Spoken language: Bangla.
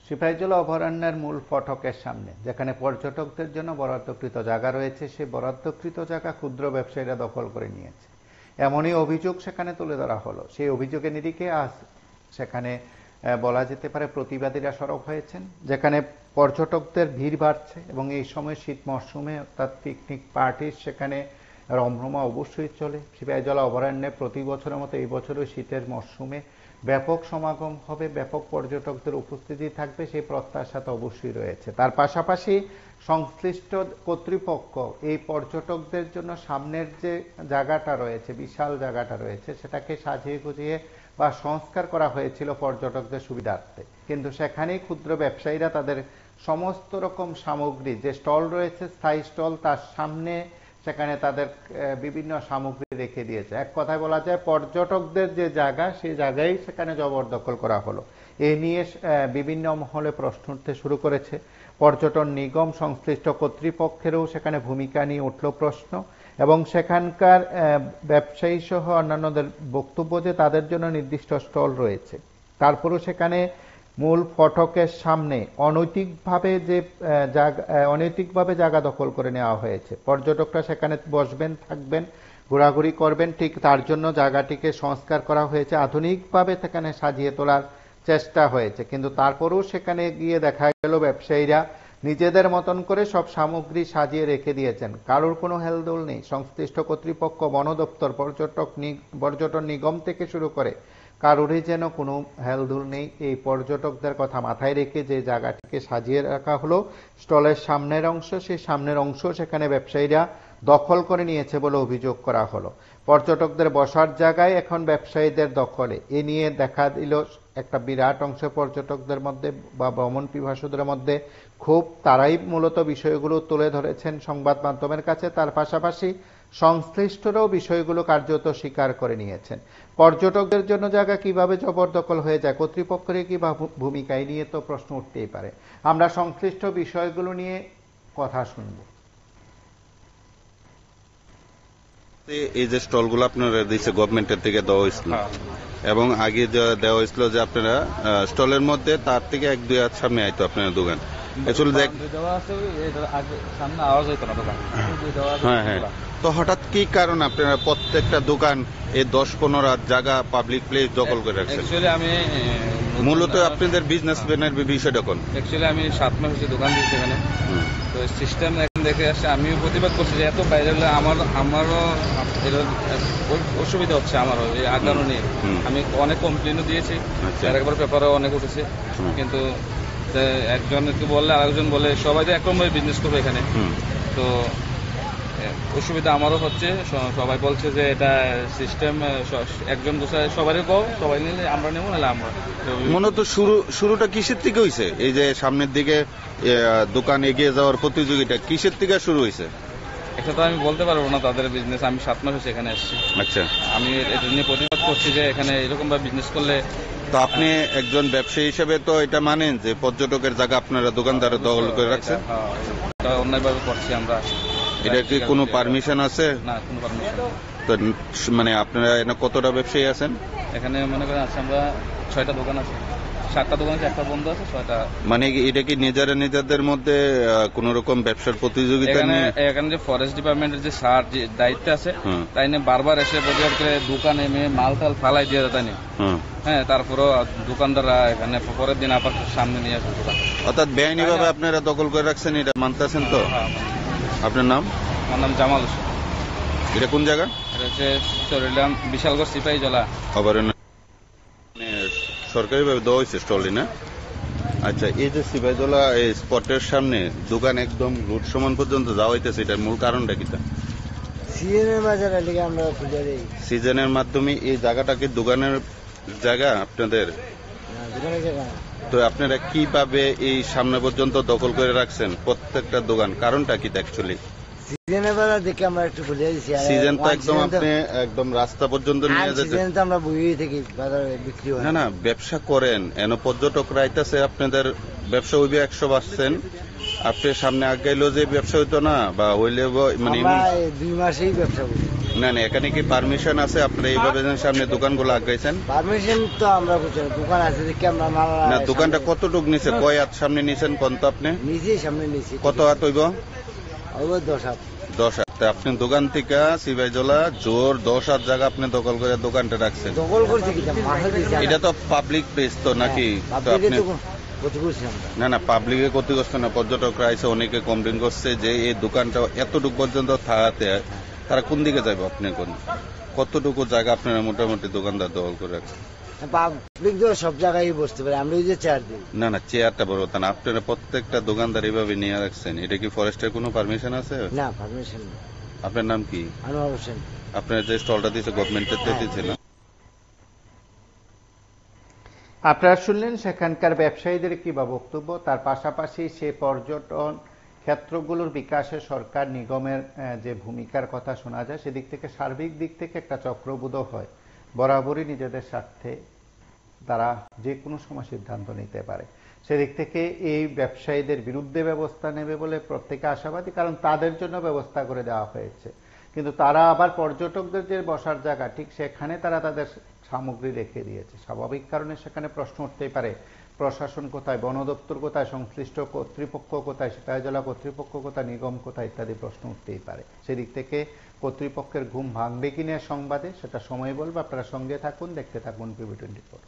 সিপাহীজলা অভয়ারণ্যের মূল ফটকের সামনে যেখানে পর্যটকদের জন্য বরাদ্দকৃত জায়গা রয়েছে, সেই বরাদ্দকৃত জায়গা ক্ষুদ্র ব্যবসায়ীরা দখল করে নিয়েছে, এমনই অভিযোগ সেখানে তুলে ধরা হলো। সেই অভিযোগের নিরিখে আজ সেখানে বলা যেতে পারে প্রতিবাদীরা সরব হয়েছেন, যেখানে পর্যটকদের ভিড় বাড়ছে এবং এই সময় শীত মরশুমে অর্থাৎ পিকনিক পার্টির সেখানে রমরমা অবশ্যই চলে। সিপাহীজলা অভয়ারণ্যে প্রতি বছরের মতো এই বছরও শীতের মরশুমে ব্যাপক সমাগম হবে, ব্যাপক পর্যটকদের উপস্থিতি থাকবে, সেই প্রত্যাশা তো অবশ্যই রয়েছে। তার পাশাপাশি সংশ্লিষ্ট কর্তৃপক্ষ এই পর্যটকদের জন্য সামনের যে জায়গাটা রয়েছে, বিশাল জায়গাটা রয়েছে, সেটাকে সাজিয়ে গুজিয়ে বা সংস্কার করা হয়েছিল পর্যটকদের সুবিধার্থে, কিন্তু সেখানেই ক্ষুদ্র ব্যবসায়ীরা তাদের সমস্ত রকম সামগ্রী, যে স্টল রয়েছে স্থায়ী স্টল, তার সামনে সেখানে তাদের বিভিন্ন সামগ্রী রেখে দিয়েছে। এক কথায় বলা যায় পর্যটকদের যে জায়গা, সেই জায়গায় সেখানে জবরদখল করা হলো। এ নিয়ে বিভিন্ন মহলে প্রশ্ন উঠতে শুরু করেছে। পর্যটন নিগম সংশ্লিষ্ট কর্তৃপক্ষেরও সেখানে ভূমিকা নিয়ে উঠল প্রশ্ন, এবং সেখানকার ব্যবসায়ী সহ অন্যান্যদের বক্তব্য যে তাদের জন্য নির্দিষ্ট স্টল রয়েছে, তারপরেও সেখানে মূল ফটকের সামনে অনৈতিকভাবে জায়গা দখল করে নেওয়া হয়েছে। পর্যটকরা সেখানে বসবেন, থাকবেন, ঘোরাঘুরি করবেন, ঠিক তার জন্য জায়গাটিকে সংস্কার করা হয়েছে, আধুনিকভাবে সেখানে সাজিয়ে তোলার চেষ্টা হয়েছে, কিন্তু তারপরেও সেখানে গিয়ে দেখা গেল ব্যবসায়ীরা নিজেদের মতন করে সব সামগ্রী সাজিয়ে রেখে দিয়েছেন, কারোর কোনো হেলদোল নেই। সংশ্লিষ্ট কর্তৃপক্ষ, বন দপ্তর, পর্যটন নিগম থেকে শুরু করে কারোরই যেন কোনো হেলদোল নেই। এই পর্যটকদের কথা মাথায় রেখে যে জায়গাটিকে সাজিয়ে রাখা হলো, স্টলের সামনের অংশ, সেই সামনের অংশ সেখানে ব্যবসায়ীরা দখল করে নিয়েছে বলে অভিযোগ করা হলো। পর্যটকদের বসার জায়গায় এখন ব্যবসায়ীদের দখলে। এ নিয়ে দেখা দিল একটা বিরাট অংশ পর্যটকদের মধ্যে বা ভ্রমণ পিপাসুদের মধ্যে খুব, তারাই মূলত বিষয়গুলো তুলে ধরেছেন সংবাদ মাধ্যমের কাছে। তার পাশাপাশি সংশ্লিষ্টরাও বিষয়গুলো কার্যত স্বীকার করে নিয়েছেন। পর্যটকদের জন্য জায়গা কিভাবে জবরদখল হয়ে যায়, কর্তৃপক্ষের কি ভূমিকা, এই নিয়ে তো প্রশ্ন উঠতেই পারে। আমরা সংশ্লিষ্ট বিষয়গুলো নিয়ে কথা শুনব। এই যে স্টলগুলো আপনারা দিয়েছে গভর্নমেন্টের থেকে দেওয়া হয়েছিল, এবং আগে দেওয়া হয়েছিল যে আপনারা স্টলের মধ্যে তার থেকে 1-2 হাত সামনে আইতো আপনার দোকান। হ্যাঁ, তো হঠাৎ কি কারণ আপনারা প্রত্যেকটা দোকান এই 10-15 হাত জায়গা পাবলিক প্লেস দখল করে রাখছেন? আমি মূলত আপনাদের বিজনেস প্ল্যানের বিষয়টা কোন? অ্যাকচুয়ালি আমি 7 মাস হচ্ছে দোকান দিয়েছি এখানে, তো সিস্টেম এখন দেখে আসছে। আমিও প্রতিবাদ করছি যে এত বাইরে হলে আমারও অসুবিধা হচ্ছে, আমারও এই আগানো নিয়ে আমি অনেক কমপ্লেনও দিয়েছি, একবার পেপারও অনেক উঠেছে, কিন্তু একজনকে বললে আরেকজন বলে সবাই তো একরকমভাবে বিজনেস করবে এখানে, তো অসুবিধা আমারও হচ্ছে। সবাই বলছে যে এটা সিস্টেম, একজন সবারই কও, সবাই নিলে আমরা নেবো, নাহলে আমরা। মূলত শুরুটা কিসের থেকে হয়েছে? এই যে সামনের দিকে দোকান এগিয়ে যাওয়ার প্রতিযোগিতা কিসের থেকে শুরু হয়েছে? এটা তো আমি বলতে পারবো না, তাদের বিজনেস। আমি 7 মাস হচ্ছে এখানে এসেছি। আচ্ছা, আমি এটা নিয়ে প্রতিবাদ করছি যে এখানে এরকম ভাবে বিজনেস করলে। তো আপনি একজন ব্যবসায়ী হিসেবে তো এটা মানেন যে পর্যটকের জায়গা আপনারা দোকানদার দখল করে রাখছেন? অন্যায়ভাবে করছি আমরা। এটা কি কোনো পারমিশন আছে? না, কোনো পারমিশন। তো মানে আপনারা এখানে কতটা ব্যবসায়ী আছেন? এখানে মনে করেন আছে আমরা 6টা দোকান আছে, 7টা দোকান আছে, একটা বন্ধ আছে, 6টা। মানে এটা কি নিজেদের মধ্যে কোন রকম ব্যবসার প্রতিযোগিতা নিয়ে? এখানে যে ফরেস্ট ডিপার্টমেন্টের যে স্যার যে দায়িত্ব আছে, তাই নিয়ে বারবার এসে প্রতিবাদ করে দোকানে মাল টাল ফালাই দিয়ে তাই নিয়ে। হ্যাঁ, তারপরও দোকানদাররা এখানে পরের দিন আবার সামনে নিয়ে আসে দোকান। অর্থাৎ বেআইনি ভাবে আপনারা দখল করে রাখছেন, এটা মানতেছেন তো? আপনার নাম? আমার নাম জামাল হোসেন। এটা কোন জায়গা? এটা হচ্ছে চরিলাম বিশালগড় সিপাহীজলা অভয়ারণ্য। সরকারি ভাবে দেওয়া হয়েছে স্টলটি, না? আচ্ছা, এই যে সিপাহীজলা এই স্পটের সামনে দোকান একদম রোড সমান পর্যন্ত যাওয়া হইতেছে, এটার মূল কারণটা কি? সিজনের মাধ্যমে এই জায়গাটাকে দোকানের জায়গা আপনাদের, তো আপনারা কিভাবে এই সামনে পর্যন্ত দখল করে রাখছেন প্রত্যেকটা দোকান? কারণটা কি অ্যাকচুয়ালি? সিজনের বেলা দেখে আমরা একটু ভুলে যাচ্ছি। সিজন তো আপনি একদম রাস্তা পর্যন্ত নিয়ে যাচ্ছেন। আমরা বইয়ে থেকে বাজারে বিক্রি হয় না, ব্যবসা করেন, এন পর্যটকরা আইতাছে, আপনাদের ব্যবসা হইবে 100%। আপনি সামনে আগাইলেও যে ব্যবসা হইতো না, বা হইলে মানে 2 মাসেই ব্যবসা করি। না না, এখানে কি পারমিশন আছে আপনারা এইভাবে যেন সামনে দোকানগুলো আগাইছেন? পারমিশন তো আমরা বুঝি না, দোকান আছে দেখি আমরা মাল না, দোকানটা কতটুক নিচে, কয় হাত সামনে নিছেন কোন তো আপনি? নিজেই সামনে নিয়েছি। কত হাত হইব? 10 হাত। 10 হাত। তা আপনি দোকান থেকে সিবাইজলা জোর 10 হাত জায়গা আপনি দখল করে দোকানটা রাখছেন। দখল করছি কি মাথা দিয়েছি। এটা তো পাবলিক প্লেস তো নাকি? তো আপনি ক্ষতি করছি আমরা। না না, পাবলিকে ক্ষতিগ্রস্ত না, পর্যটকরা এসে অনেকে কমপ্লেন করছে যে এই দোকানটা এতটুকু পর্যন্ত থাকাতে তারা কোন দিকে যাবে? আপনি কোন কতটুকু জায়গা আপনারা মোটামুটি দোকানদার দখল করে রাখছেন? পাবলিক তো সব জায়গায় বসতে পারে, আমরা ওই যে চেয়ার দিই। না না, চেয়ারটা বড় কথা না, আপনারা প্রত্যেকটা দোকানদার এইভাবে নিয়ে রাখছেন, এটা কি ফরেস্টের কোনো পারমিশন আছে? না, পারমিশন নেই। আপনার নাম কি? আনোয়ার হোসেন। আপনার যে স্টলটা দিয়েছে গভর্নমেন্টের তো দিয়েছে না? আপনারা শুনলেন সেখানকার ব্যবসায়ীদের কি বা বক্তব্য। তার পাশাপাশি সে পর্যটন ক্ষেত্রগুলোর বিকাশে সরকার নিগমের যে ভূমিকার কথা শোনা যায়, সেদিক থেকে সার্বিক দিক থেকে একটা চক্রবুধ হয়। বরাবরই নিজেদের স্বার্থে তারা যে কোনো সময় সিদ্ধান্ত নিতে পারে। সেদিক থেকে এই ব্যবসায়ীদের বিরুদ্ধে ব্যবস্থা নেবে বলে প্রত্যেকে আশাবাদী, কারণ তাদের জন্য ব্যবস্থা করে দেওয়া হয়েছে। কিন্তু তারা আবার পর্যটকদের যে বসার জায়গা, ঠিক সেখানে তারা তাদের সামগ্রী রেখে দিয়েছে। স্বাভাবিক কারণে সেখানে প্রশ্ন উঠতেই পারে, প্রশাসন কোথায়, বন দপ্তর কোথায়, সংশ্লিষ্ট কর্তৃপক্ষ কোথায়, সিপাহীজলা কর্তৃপক্ষ কোথায়, নিগম কোথায় ইত্যাদি প্রশ্ন উঠতেই পারে। সেদিক থেকে কর্তৃপক্ষের ঘুম ভাঙবে কিনা সংবাদে, সেটা সময় বলবে। আপনারা সঙ্গে থাকুন, দেখতে থাকুন PB24।